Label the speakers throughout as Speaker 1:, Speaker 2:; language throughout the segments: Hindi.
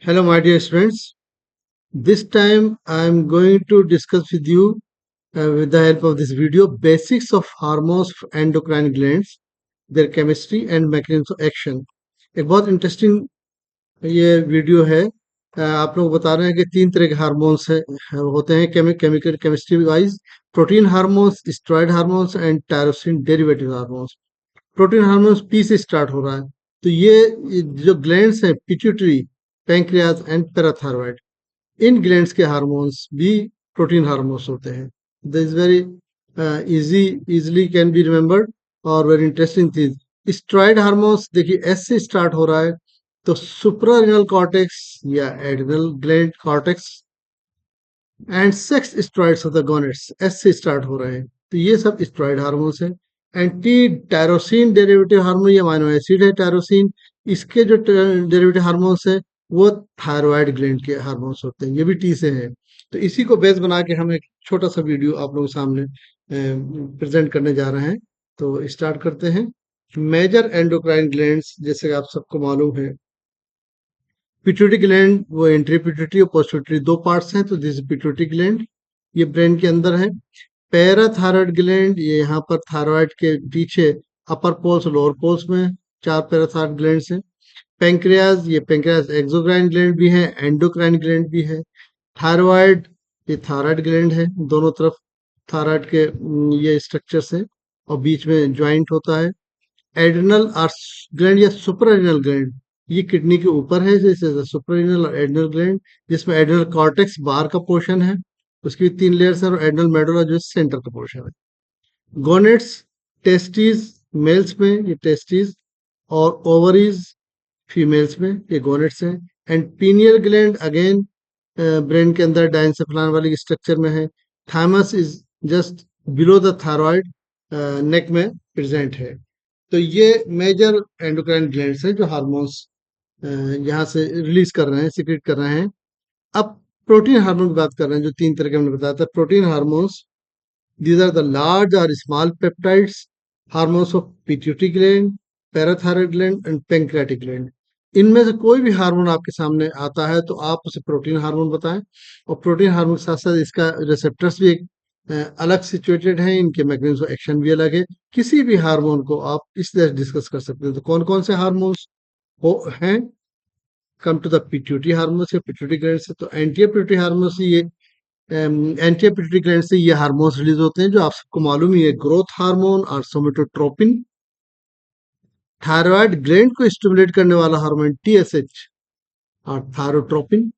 Speaker 1: Hello, my dear friends. This time I am going to discuss with you, with the help of this video, basics of hormones of endocrine glands, their chemistry and mechanism of action. एक बहुत इंटरेस्टिंग ये वीडियो है। आप लोग बता रहे हैं कि तीन तरह के हार्मोन्स होते हैं chemical chemistry wise: protein hormones, steroid hormones and tyrosine derivative hormones. Protein hormones P से स्टार्ट हो रहा है। तो ये जो ग्लैंड्स हैं, pituitary, pancreas and parathyroid, in glands के हार्मोन्स भी प्रोटीन हार्मोन्स होते हैं। This is very easily can be remembered और वेरी इंटरेस्टिंग चीज। स्टेरॉयड हार्मोन्स देखिए एस से स्टार्ट हो रहा है, तो सुप्रारेनल कॉर्टेक्स या adrenal gland cortex and sex steroids of the gonads S से स्टार्ट हो रहे हैं। तो ये सब स्टेरॉइड हार्मोन्स हैं। एंटी टायरोसिन डेरिवेटिव हार्मोन, ये अमाइनो एसिड है टायरोसिन, इसके जो डेरिवेटिव हार्मोन्स हैं वो थायराइड ग्लैंड के हार्मोन्स होते हैं, ये भी टी से हैं। तो इसी को बेस बना के हम एक छोटा सा वीडियो आप लोगों के सामने प्रेजेंट करने जा रहे हैं। तो स्टार्ट करते हैं। मेजर एंडोक्राइन ग्लैंड्स, जैसे आप सबको मालूम है, पिट्यूटरी ग्लैंड वो एंट्री पिट्यूटरी और पोस्ट पिट्यूटरी दो पार्ट्स हैं। तो दिस पिट्यूटरी ग्लैंड ये ब्रेन के अंदर है। पैराथायरॉयड ग्लैंड ये यहाँ पर थायराइड के पीछे अपर पोल्स लोअर पोल्स में चार पैराथायरॉयड ग्लैंड्स हैं। पैंक्रियाज, ये पैंक्रियाज एक्सोक्राइन ग्लैंड भी है, एंडोक्राइन ग्लैंड भी है। थायराइड, ये थायराइड ग्लैंड है, दोनों तरफ थायराइड के ये स्ट्रक्चर्स हैं और बीच में ज्वाइंट होता है। एड्रिनल ग्लैंड या सुपरारेनल ग्लैंड, ये किडनी के ऊपर है, जैसे सुपरारेनल और एड्रिनल ग्लैंड, जिसमें एड्रिनल कॉर्टेक्स बाहर का पोर्शन है, उसकी तीन लेयर्स है, और एड्रिनल मेडुला जो सेंटर का पोर्शन है। गोनेट्स, टेस्टिस मेल्स में, ये टेस्टिस, और ओवरीज फीमेल्स में, ये गोनेट्स हैं। And pineal gland again brain के अंदर डायंसेफलान वाली स्ट्रक्चर में है। Thymus is just below the thyroid, neck में प्रेजेंट है। तो ये मेजर एंडोक्राइन ग्लैंड्स हैं जो हार्मोन्स यहाँ से रिलीज कर रहे हैं, सिक्रेट कर रहे हैं। अब प्रोटीन हार्मोन की बात कर रहे हैं, जो तीन तरह के हमने बताया था। Protein hormones, these are the large or small peptides, hormones of pituitary gland, parathyroid gland and pancreatic gland। इनमें से कोई भी हार्मोन आपके सामने आता है तो आप उसे प्रोटीन हार्मोन बताएं। और प्रोटीन हार्मोन के साथ साथ इसका रिसेप्टर्स भी एक अलग सिचुएटेड है, इनके मैकेनिज्म ऑफ एक्शन भी अलग है। किसी भी हार्मोन को आप इस तरह डिस्कस कर सकते हैं। तो कौन कौन से हार्मोन्स हो हैं? Come to the pituitary hormones या पिट्यूटरी ग्लैंड से, तो एंटी पिट्यूटरी हार्मोन से ये एंटी पिट्यूटरी ग्लैंड से ये हार्मोन्स रिलीज होते हैं जो आप सबको मालूम ही है: ग्रोथ हार्मोन और सोमेटोट्रोपिन। थायराइड ग्लैंड को स्टिमुलेट करने वाला हार्मोन टीएसएच और थायरोट्रोपिन।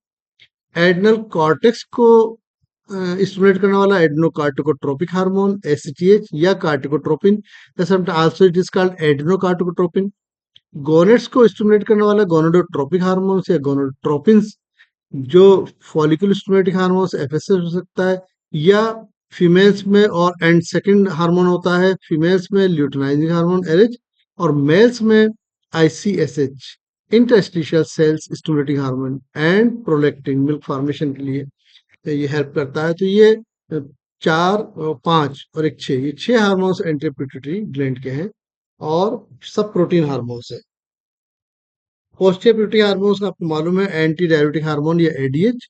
Speaker 1: एड्रिनल कॉर्टेक्स को स्टिमुलेट करने वाला एड्रिनोकार्टिकोट्रोपिक हार्मोन एसीटीएच या corticotropin, also it is called adrenocorticotropin. Gonads को स्टिमुलेट करने वाला गोनेडोट्रोपिक हार्मोन या गोनेडोट्रोपिन्स, जो फॉलिकुलर स्टिमुलेटिंग हार्मोन्स एफएसएच हो सकता है, या फीमेल्स में, और एंड सेकंड हार्मोन होता है फीमेल्स में ल्यूटिनाइजिंग हार्मोन एलएच, और मेल्स में ICSH, interstitial cells stimulating hormone and prolactin, milk formation के लिए ये हेल्प करता है। तो ये चार, पांच और एक छह, ये छह हार्मोन्स एंटी पिट्यूटरी ग्लैंड के हैं और सब प्रोटीन हार्मोन्स है। पोस्टीरियर पिट्यूटरी हार्मोन्स आपको मालूम है एंटी डायबिटिक हार्मोन या एडीएच,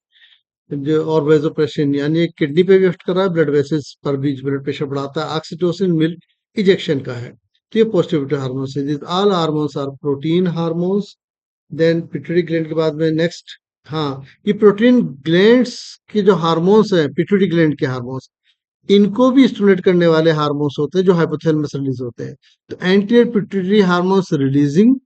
Speaker 1: जो और वेजोप्रेसिन, यानी किडनी पे भी इफेक्ट कर रहा है, ब्लड वेसल्स पर भी ब्लड प्रेशर बढ़ाता है। ऑक्सीटोसिन मिल्क इजेक्शन का है। तो ये पोस्टीरियर पिट्यूटरी हार्मोन्स है। This all hormones are protein hormones. Then pituitary gland के बाद में नेक्स्ट, हाँ, ये प्रोटीन ग्लैंड्स के जो हार्मोन्स हैं, पिट्यूटरी ग्लैंड के हार्मोन्स, इनको भी स्टिमुलेट करने वाले हार्मोन्स होते हैं जो हाइपोथैलेमस रिलीज होते हैं। तो anti pituitary hormones releasing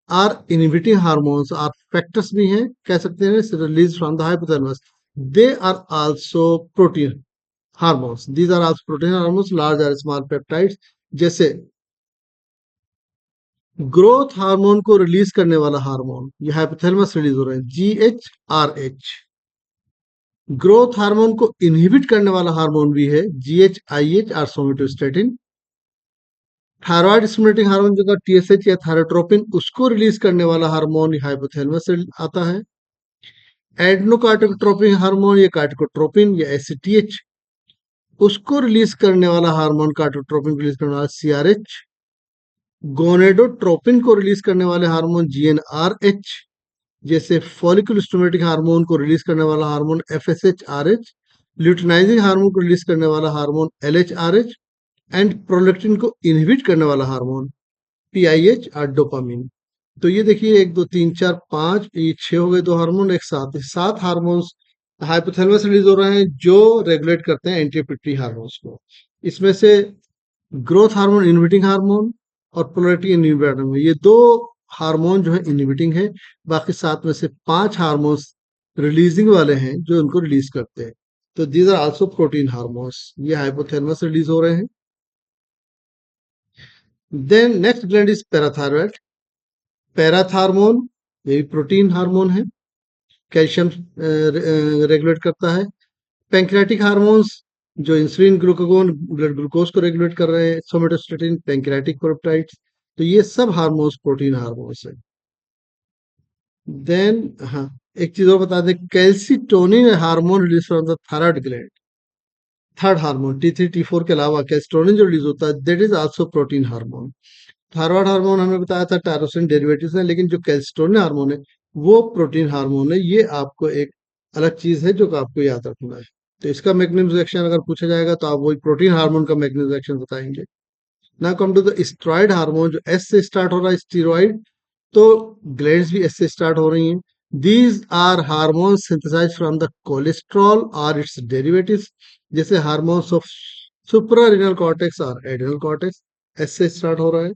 Speaker 1: or inhibiting hormones or factors भी हैं, कह सकते हैं, release from the hypothalamus. They are also protein hormones. These are also protein hormones, large और स्मॉल पेप्टाइड्स। जैसे ग्रोथ हार्मोन को रिलीज करने वाला हार्मोन, ये हाइपोथैलेमस रिलीज हो रहे हैं, जीएचआरएच। ग्रोथ हार्मोन को इनहिबिट करने वाला हार्मोन भी है, जीएचआईएच और सोमेटोस्टेटिन। थायराइड स्टिमुलेटिंग हार्मोन जो टीएसएच या थायरोट्रोपिन, उसको रिलीज करने वाला हार्मोन हाइपोथैलेमस से आता है। एड्रिनोकार्टिकोट्रोपिन हार्मोन या कार्टिकोट्रोपिन या एसीटीएच, उसको रिलीज करने वाला हार्मोन, कार्टिकोट्रोपिन को रिलीज करने वाला सीआरएच। गोनेडोट्रोपिन को रिलीज करने वाले हार्मोन जीएनआरएच। जैसे फॉलिकुलर स्टिमुलेटिंग हार्मोन को रिलीज करने वाला हार्मोन FSH-RH, ल्यूटिनाइजिंग हार्मोन को रिलीज करने वाला हार्मोन LHRH एंड प्रोलेक्टिन को इनहिबिट करने वाला हार्मोन PIH और डोपामिन। तो ये देखिए 1 2 3 4 5 ये 6 हो गए, 2 हार्मोन एक साथ, 7 हार्मोन्स हाइपोथैलेमस रिलीज हो रहे हैं जो रेगुलेट करते हैं एंटी पिट्यूटरी हार्मोन्स को। इसमें से ग्रोथ हार्मोन इनहिबिटिंग हार्मोन और पोलैरिटी इनहिबिटिंग हार्मोन, ये 2 हार्मोन जो है इनहिबिटिंग है, बाकी 7 में से 5 हार्मोन्स रिलीजिंग वाले हैं जो इनको रिलीज करते हैं। तो these are also protein hormones, ये हाइपोथैलेमस रिलीज हो रहे हैं। Then next gland is parathyroid. Parathormone ये भी प्रोटीन हार्मोन है, कैल्शियम रेगुलेट करता है। पैंक्रियाटिक हार्मोन्स जो इंसुलिन, ग्लूकागोन, ब्लड ग्लूकोज को रेगुलेट कर रहे हैं, सोमेटोस्टेटिन, पैंक्रियाटिक पेप्टाइड्स, तो ये सब हार्मोन्स प्रोटीन हार्मोन्स है। देन हाँ, एक चीज और बता दें, calcitonin hormone release from the thyroid gland. Third hormone T3 T4 के अलावा कैल्सिटोनिन जो रिलीज होता है that is also protein hormone. Thyroid hormone हमने बताया था टायरोसिन डेरिवेटिव्स है, लेकिन जो कैल्सिटोनिन हार्मोन है वो प्रोटीन हार्मोन है। ये आपको एक अलग चीज है जो कि आपको याद रखना है। तो इसका मैग्नीशियम एक्शन अगर पूछा जाएगा तो आप वही प्रोटीन हार्मोन का मैग्नीशियम एक्शन बताएंगे। Now come to the steroid hormone, जो एस से स्टार्ट हो रहा है स्टेरॉइड, तो ग्लैंड्स भी एस से स्टार्ट हो रही हैं। These are hormone synthesise from the cholesterol और इट्स डेरिवेटिव्स, जैसे हार्मोन्स ऑफ सुप्रारेनल कॉर्टेक्स और एड्रेनल कॉर्टेक्स, एस से स्टार्ट हो रहा है।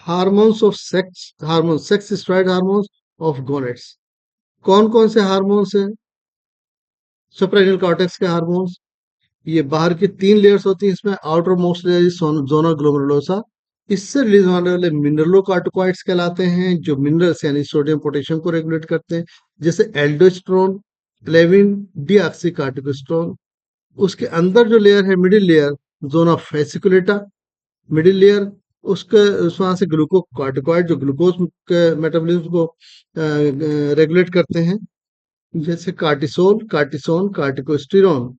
Speaker 1: Hormones of sex, hormone sex steroid hormones of gonads, कौन कौन से हार्मोन्स हैं? सुप्रारेनल कॉर्टेक्स के हार्मोन्स, ये बाहर की 3 लेयर्स होती हैं, इसमें outermost layer zona glomerulosa, इससे रिलीज होने वाले मिनरलोकार्टिकॉइड्स कहलाते हैं, जो मिनरल्स यानी सोडियम पोटेशियम को रेगुलेट करते हैं, जैसे एल्डोस्टेरोन, क्लेविन, डीऑक्सीकार्टिकोस्टेरोन। उसके अंदर जो लेयर है middle layer, zona fasciculata, middle layer, उसके वहां से ग्लूकोकार्टिकॉइड जो ग्लूकोज के मेटाबॉलिज्म को रेगुलेट करते हैं, जैसे कार्टिसोल, कार्टिसोन, कार्टिकोस्टेरोन।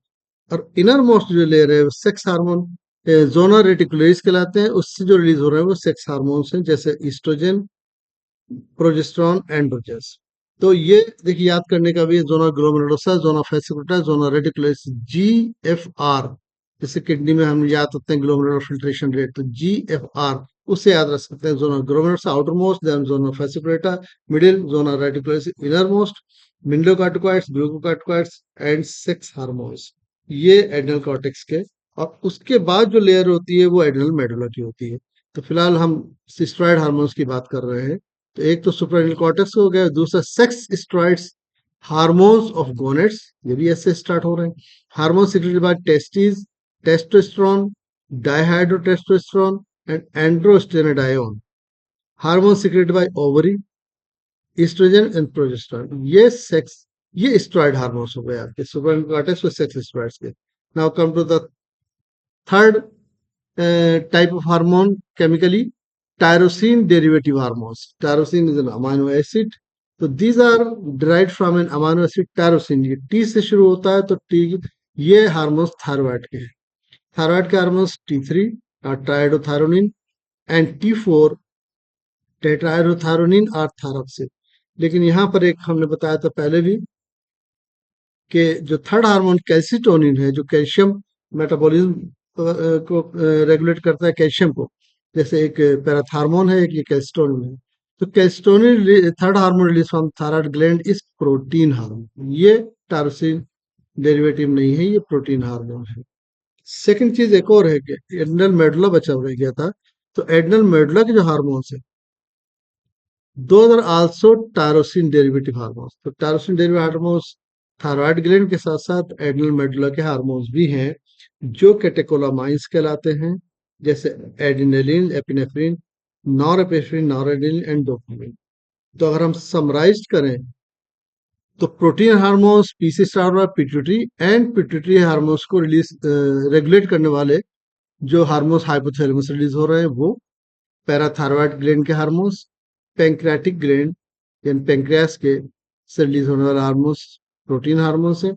Speaker 1: और इनर मोस्ट जो लेयर है सेक्स हार्मोन जोना रेटिकुलरिस कहलाते हैं, उससे जो रिलीज हो रहे हैं वो सेक्स हार्मोन्स हैं, जैसे ईस्ट्रोजन, प्रोजेस्टेरॉन, एंड्रोजन। तो ये देखिए याद करने का भी, zona glomerulosa, zona fasciculata, zona reticularis, GFR, जैसे किडनी में हम याद रखते हैं ग्लोमेरुलर फिल्ट्रेशन रेट, तो GFR उससे याद रख सकते हैं। Zona glomerulosa outer most, then zona fasciculata middle, zona reticularis inner most, mineralocorticoids, glucocorticoids and sex hormones, ये एड्रेनल कॉर्टेक्स के। और उसके बाद जो लेयर होती है वो एड्रेनल मेडुला की होती है। तो फिलहाल हम स्टेरॉइड हार्मोन्स की बात कर रहे हैं। तो एक तो सुप्रारेनल कॉर्टेक्स हो गया, दूसरा sex steroids hormones of gonads, ये भी ऐसे स्टार्ट हो रहे हैं। Hormone secreted by testis, testosterone, dihydrotestosterone and androstenedione. Hormone secreted by ovary, estrogen and progesterone, ये स्टेरॉइड हार्मोन्स हो गए आपके सुप्रारेनल कॉर्टेक्स और सेक्स स्टेरॉइड्स के। Now come to the third type of hormone chemically, tyrosine derivative hormones. Tyrosine is an amino acid, तो these are derived from an amino acid tyrosine, ये T से शुरू होता है, तो T, ये हार्मोन्स थायराइड के हैं। थायराइड के हार्मोन्स T3 और ट्राइडोथायरोनिन एंड T4 टेट्राइडोथायरोनिन और थायरॉक्सिन। लेकिन यहाँ पर एक हमने बताया था पहले भी कि जो थर्ड हार्मोन कैल्सिटोनिन है, जो कैल्शियम मेटाबॉलिज्म को रेगुलेट करता है, कैल्शियम को, जैसे एक पैराथार्मोन है, एक ये कैल्सिटोनिन है। तो calcitonin third hormone release from thyroid gland is protein hormone, ये टायरोसिन डेरिवेटिव नहीं है, ये प्रोटीन हार्मोन है। सेकंड चीज एक और है कि एड्रेनल मेडुला बचा रह गया था, तो एड्रेनल मेडुला के जो हार्मोन्स है, those are also tyrosine derivative hormones। तो tyrosine derivative hormones thyroid gland के साथ साथ एड्रेनल मेडुला के हार्मोन्स भी हैं, जो कैटेकोलामाइंस कहलाते हैं, जैसे adrenaline, epinephrine, norepinephrine, noradrenaline and dopamine. तो अगर हम समराइज करें तो प्रोटीन हार्मोन्स पी से स्टार्ट हो रहा है, पिट्यूटरी, एंड पिट्यूटरी हार्मोन्स को रिलीज रेगुलेट करने वाले जो हार्मोन्स हाइपोथैलेमस रिलीज हो रहे हैं वो पैराथायरॉयड ग्लैंड के हार्मोन्स, पैंक्रियाटिक ग्लैंड यानी पैंक्रियास के से रिलीज होने वाले हार्मोन्स प्रोटीन हार्मोन्स है।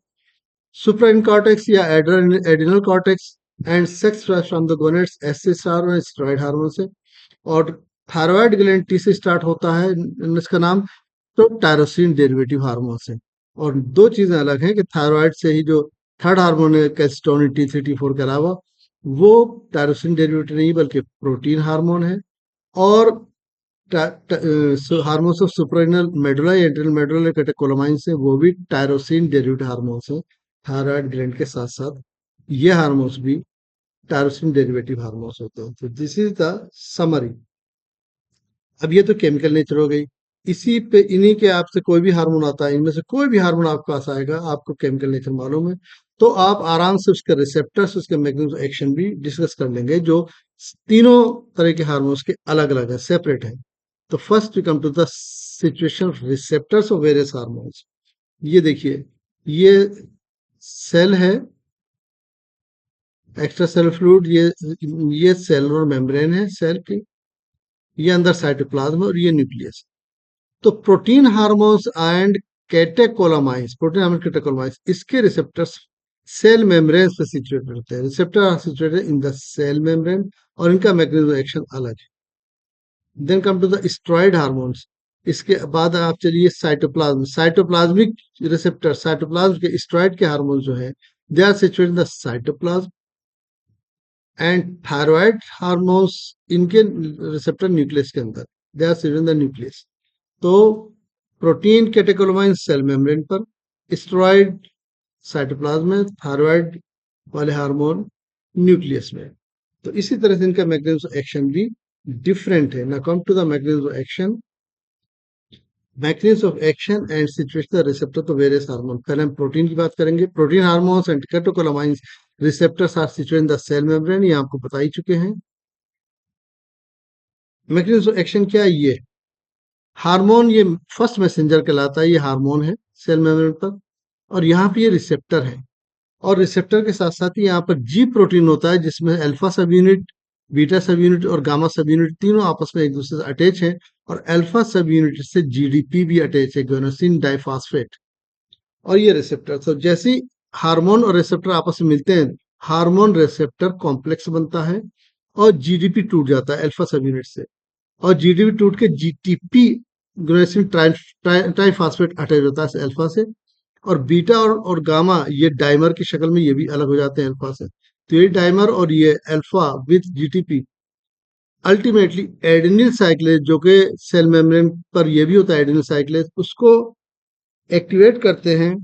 Speaker 1: सुप्राइन कॉर्टेक्स या adrenal cortex and sex from the gonads, S से स्टार्ट हो स्टेरॉइड हार्मोन से। और थायराइड ग्लैंड टी से स्टार्ट होता है, इसका नाम तो टायरोसिन डेरिवेटिव हार्मोन्स है। और दो चीजें अलग हैं कि थायराइड से ही जो थर्ड हार्मोन है कैल्सिटोनिन T3 T4 के अलावा, वो टायरोसिन डेरिवेटिव नहीं बल्कि प्रोटीन हार्मोन है। और हार्मोन्स ऑफ सुप्रारेनल मेडुला या इंटरनल मेडुला कैटेकोलामाइंस है, वो भी टायरोसिन डेरिवेटिव हार्मोन्स है थायराइड ग्लैंड के साथ साथ। ये हार्मोन्स भी टायरोसिन डेरिवेटिव हार्मोन्स होते हैं। तो दिस इज द समरी। अब ये तो केमिकल नेचर हो गई। इसी पे इन्हीं के आपसे कोई भी हार्मोन आता है, इनमें से कोई भी हार्मोन आपके पास आएगा, आपको केमिकल नेचर मालूम है, तो आप आराम से उसके रिसेप्टर्स, उसके मैकेनिज्म एक्शन भी डिस्कस कर लेंगे, जो तीनों तरह के हार्मोन्स के अलग अलग है, सेपरेट है। तो first we come to the situation receptors of various hormones. ये देखिए, ये सेल है, एक्स्ट्रा सेल फ्लूइड, ये सेलुलर मेम्ब्रेन है सेल की, ये अंदर साइटोप्लाज्म और ये न्यूक्लियस। तो protein hormones and catecholamines, protein hormone catecholamines, इसके रिसेप्टर्स सेल मेम्ब्रेन पे सिचुएटेड होते हैं। Receptor are situated in the cell membrane और इनका मैकेनिज्म एक्शन अलग है। Then come to the steroid hormones. इसके बाद आप चलिए साइटोप्लाज्म, साइटोप्लाज्मिक रिसेप्टर, साइटोप्लाज्म के स्टेरॉइड के हार्मोन जो है, they are situated in the cytoplasm. And thyroid hormones, इनके रिसेप्टर न्यूक्लियस के अंदर, they are situated in the nucleus. तो प्रोटीन कैटेकोलामाइन सेल मेम्ब्रेन पर, स्टेरॉइड साइटोप्लाज्म में, थायराइड वाले हार्मोन न्यूक्लियस में। तो इसी तरह से इनका मैकेनिज्म एक्शन भी डिफरेंट है। Now come to the mechanism action, mechanism of action and situational receptor तो वेरियस हार्मोन। पहले हम प्रोटीन की बात करेंगे। Protein hormones and catecholamines receptors are situated in the cell membrane, ये आपको बता ही चुके हैं। मैकेनिज्म ऑफ एक्शन क्या है? ये हार्मोन, ये फर्स्ट मैसेंजर कहलाता है, ये हार्मोन है सेल मेम्ब्रेन पर, और यहाँ पे ये रिसेप्टर है। और रिसेप्टर के साथ साथ ही यहाँ पर जी प्रोटीन होता है, जिसमें अल्फा सब यूनिट, बीटा सब यूनिट और गामा सब यूनिट तीनों आपस में एक दूसरे से अटैच हैं। और अल्फा सब यूनिट से जीडीपी भी अटैच है, गुआनोसिन डाइफॉस्फेट। और ये रिसेप्टर, तो जैसे ही हार्मोन और रिसेप्टर आपस में मिलते हैं, हार्मोन रिसेप्टर कॉम्प्लेक्स बनता है और जीडीपी टूट जाता है अल्फा सब यूनिट से। और जीडीपी टूट के जीटीपी, गुआनोसिन ट्राइफॉस्फेट अटैच होता है अल्फा से। और बीटा और गामा ये डाइमर की शक्ल में ये भी अलग हो जाते हैं अल्फा से। तो ये डाइमर और ये alpha with GTP ultimately adenyl cyclase, जो कि सेल मेम्ब्रेन पर ये भी होता है एडेनिल साइक्लेज, उसको एक्टिवेट करते हैं।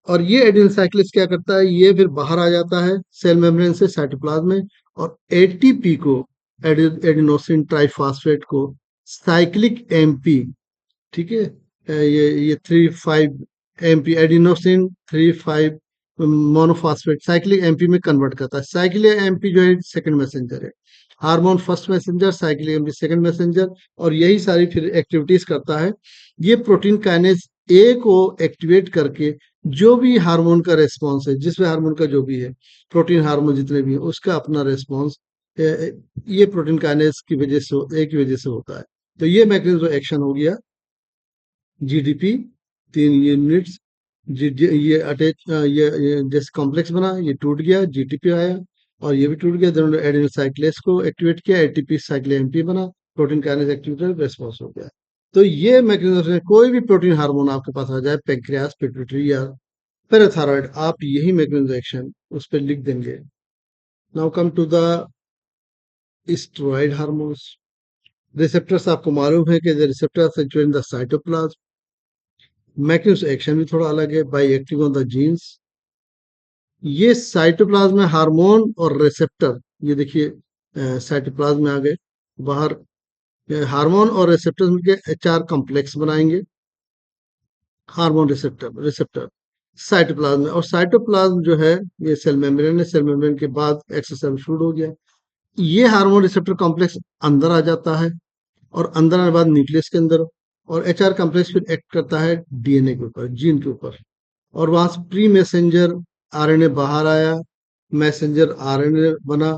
Speaker 1: और ये एडेनिल साइक्लेज क्या करता है, ये फिर बाहर आ जाता है सेल मेम्ब्रेन से साइटोप्लाज्म में, और एटीपी को, एडिनोसिन ट्राइफॉस्फेट को साइक्लिक एमपी, ठीक है, ये 3,5 MP adenosine 3,5 monophosphate cyclic MP में कन्वर्ट करता है। साइक्लिक एमपी जो है सेकंड मैसेंजर है, hormone first messenger, cyclic MP second messenger, और यही सारी फिर एक्टिविटीज करता है। ये प्रोटीन काइनेज ए को एक्टिवेट करके जो भी हार्मोन का रेस्पॉन्स है, जिस भी हार्मोन का जो भी है, प्रोटीन हार्मोन जितने भी है, उसका अपना रेस्पॉन्स ये प्रोटीन काइनेज की वजह से, एक की वजह से होता है। तो ये मैकेनिज्म एक्शन हो गया। जीडीपी 3 यूनिट्स, ये अटैच, ये जैसे कॉम्प्लेक्स बना, ये टूट गया, जीटीपी आया, और ये भी टूट गया, दोनों एडेनिल साइक्लेस को एक्टिवेट किया, एटीपी साइक्लिक एमपी बना, प्रोटीन काइनेज एक्टिवेटेड, रेस्पॉन्स हो गया। तो ये मैकेनिज्म है। कोई भी प्रोटीन हार्मोन आपके पास आ जाए, पेंक्रियास, पिट्यूटरी या पैराथायराइड, आप यही मैकेनिज्म एक्शन उस पर लिख देंगे। Now come to the steroid hormones. Receptors आपको मालूम है कि receptor situated in the cytoplasm. Mechanism action भी थोड़ा अलग है, by acting on the genes. ये साइटोप्लाज्म में हार्मोन और रिसेप्टर, ये देखिए साइटोप्लाज्म में आ गए बाहर, हार्मोन और रिसेप्टर मिलकर एचआर कॉम्प्लेक्स बनाएंगे, हार्मोन रिसेप्टर रिसेप्टर साइटोप्लाज्म में। और साइटोप्लाज्म जो है, ये सेल मेम्ब्रेन है, सेल मेम्ब्रेन के बाद एक्स्ट्रासेलुलर फ्लूइड हो गया, ये हार्मोन रिसेप्टर कॉम्प्लेक्स अंदर आ जाता है, और अंदर आने के बाद न्यूक्लियस के अंदर, और एचआर कॉम्प्लेक्स फिर एक्ट करता है डीएनए के ऊपर, जीन के ऊपर। और वहां से प्री मैसेंजर आरएनए बाहर आया, मैसेंजर आरएनए बना,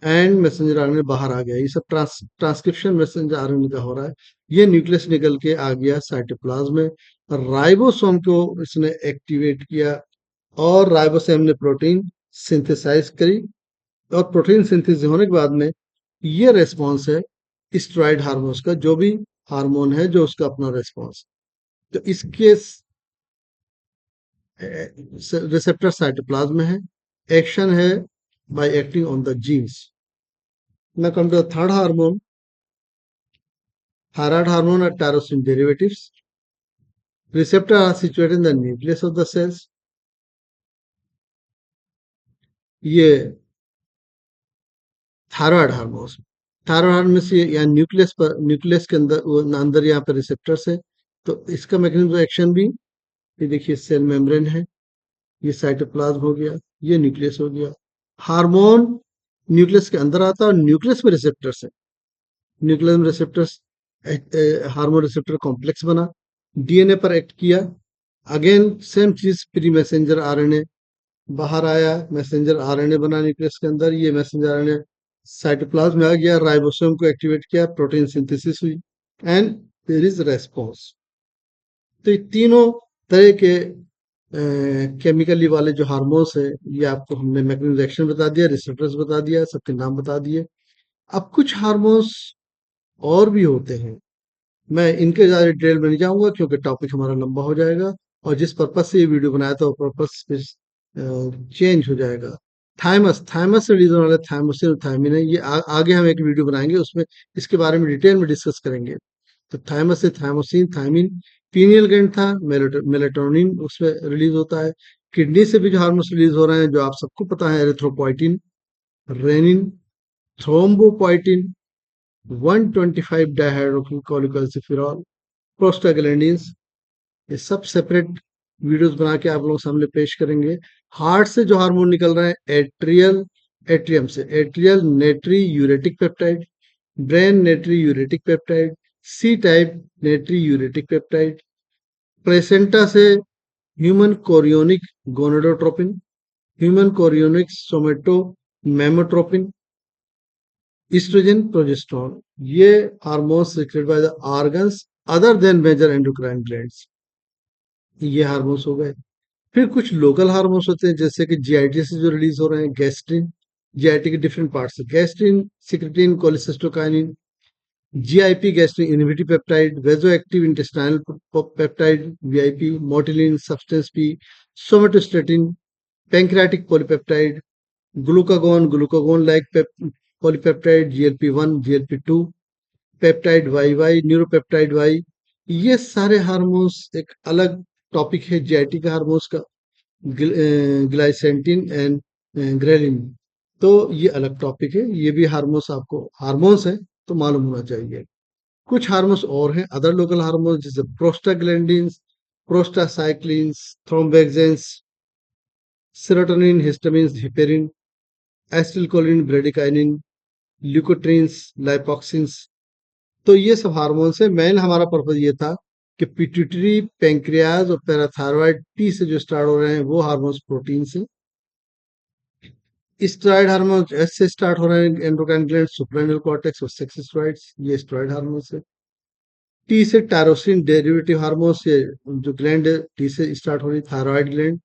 Speaker 1: एंड मैसेंजर आरएनए बाहर आ गया। ये सब ट्रांसक्रिप्शन मैसेंजर आरएनए का हो रहा है। ये न्यूक्लियस निकल के आ गया साइटोप्लाज्म में, राइबोसोम को इसने एक्टिवेट किया, और राइबोसोम ने प्रोटीन सिंथेसाइज करी, और प्रोटीन सिंथेसिस होने के बाद में ये रेस्पॉन्स है स्टेरॉइड हार्मोन्स का, जो भी हार्मोन है जो उसका अपना रेस्पॉन्स। तो इसके रिसेप्टर साइटोप्लाज्म में है, एक्शन है by acting on the genes. Now come to the third hormone. Thyroid hormone are tyrosine derivatives. Receptors are situated in the nucleus of the cells. ये थायराइड हार्मोन्स, थायराइड हार्मोन से यहाँ न्यूक्लियस के अंदर यहाँ पर रिसेप्टर्स है। तो इसका मैकेनिज्म ऑफ एक्शन भी, ये देखिए सेल मेम्ब्रेन है, ये साइटोप्लाज्म हो गया, ये न्यूक्लियस हो गया। हार्मोन न्यूक्लियस के अंदर आता है और न्यूक्लियस में रिसेप्टर्स है। न्यूक्लियस में रिसेप्टर्स, हार्मोन रिसेप्टर कॉम्प्लेक्स बना, डीएनए पर एक्ट किया, अगेन सेम चीज, प्री मैसेंजर आरएनए बाहर आया, मैसेंजर आरएनए बना न्यूक्लियस के अंदर, ये मैसेंजर आरएनए साइटोप्लाज्म में आ गया, राइबोसोम को एक्टिवेट किया, प्रोटीन सिंथेसिस हुई एंड देयर इज रेस्पॉन्स। तो ये तीनों तरह के केमिकली वाले जो हार्मोन्स है, ये आपको हमने मैकेनिज्म एक्शन बता दिया, रिसेप्टर्स बता दिया, सबके नाम बता दिए। अब कुछ हार्मोन्स और भी होते हैं, मैं इनके ज़्यादा डिटेल में नहीं जाऊँगा क्योंकि टॉपिक हमारा लंबा हो जाएगा और जिस पर्पज़ से ये वीडियो बनाया था वो पर्पज़ फिर चेंज हो जाएगा। थाइमस से रिलीज़ होने वाला थाइमोसिन और थायमिन है, ये आगे हम एक वीडियो बनाएँगे, उसमें इसके बारे में डिटेल में डिस्कस करेंगे। तो थाइमस से थाइमोसिन, थायमिन, पीनियल ग्लैंड था, मेलाटोनिन उसमें रिलीज़ होता है। किडनी से भी जो हार्मोन्स रिलीज़ हो रहे हैं, जो आप सबको पता है, एरिथ्रोपोइटिन, रेनिन, थ्रोम्बोपोइटिन, 125 डाइहाइड्रोकोलिकॉलसिफेरॉल, प्रोस्टाग्लैंडिन्स, ये सब सेपरेट वीडियोस बना के आप लोगों के सामने पेश करेंगे। हार्ट से जो हार्मोन निकल रहे हैं, एट्रियम से atrial natriuretic peptide, brain natriuretic peptide, C type natriuretic peptide, placenta से human chorionic gonadotropin, human chorionic somatomammotropin, estrogen, progesterone, ये हार्मोन्स secreted by the organs other than major endocrine glands, ये हार्मोन्स हो गए। फिर कुछ लोकल हार्मोन्स होते हैं जैसे कि जीआईटी से जो रिलीज हो रहे हैं, गैस्ट्रिन, जीआईटी के डिफरेंट पार्ट्स है, gastrin, secretin, cholecystokinin, GIP gastrin inhibitive peptide, vasoactive intestinal peptide VIP, motilin, substance P, somatostatin, pancreatic polypeptide, glucagon like polypeptide, GLP 1, GLP 2, peptide Y Y, neuropeptide Y, ये सारे हार्मोन्स एक अलग टॉपिक है जीआईटी का हार्मोन्स का, ग्लाइसेंटिन एंड ग्रेलिन, तो ये अलग टॉपिक है, ये भी हार्मोन्स आपको हार्मोन्स है तो मालूम होना चाहिए। कुछ हार्मोन्स और हैं, अदर लोकल हार्मोन्स, जैसे prostaglandins, prostacyclins, thromboxanes, serotonin, histamine, heparin, acetylcholine, bradykinin, leukotrienes, lipoxins, तो ये सब हार्मोन्स है। मेन हमारा पर्पज ये था कि पिट्यूटरी, पैंक्रियाज और पैराथायरॉयड टी से जो स्टार्ट हो रहे हैं वो हार्मोन्स प्रोटीन से, स्टेरॉयड हार्मोन एस से स्टार्ट हो रहे हैं, एंडोक्राइन ग्लैंड, सुप्रारेनल कॉर्टेक्स और सेक्स स्टेरॉइड्स, ये स्टेरॉयड हार्मोन्स है। टी से टायरोसिन डेरिवेटिव हार्मोन्स, ये जो ग्लैंड है टी से स्टार्ट हो रही, थायराइड ग्लैंड,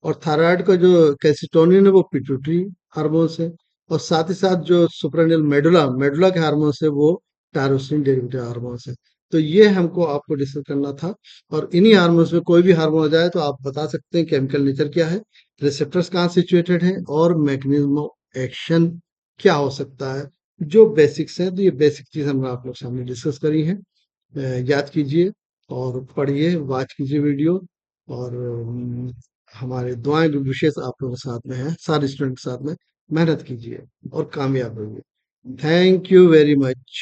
Speaker 1: और थायराइड का जो कैल्सिटोनिन है वो पिट्यूटरी हार्मोन्स है, और साथ ही साथ जो सुप्रारेनल मेडुला मेडुला के हार्मोन्स है वो टायरोसिन डेरिवेटिव हार्मोन्स है। तो ये हमको आपको डिस्कस करना था, और इन्हीं हार्मोन्स में कोई भी हार्मोन आ जाए तो आप बता सकते हैं केमिकल नेचर क्या है, रिसेप्टर्स कहाँ सिचुएटेड है, और मैकेनिज्म ऑफ एक्शन क्या हो सकता है, जो बेसिक्स हैं। तो ये बेसिक चीज हमने आप लोग सामने डिस्कस करी है, याद कीजिए और पढ़िए, वॉच कीजिए वीडियो, और हमारे दुआएं भी विशेष आप लोगों के साथ में है, सारे स्टूडेंट के साथ में, मेहनत कीजिए और कामयाब होइए। Thank you very much.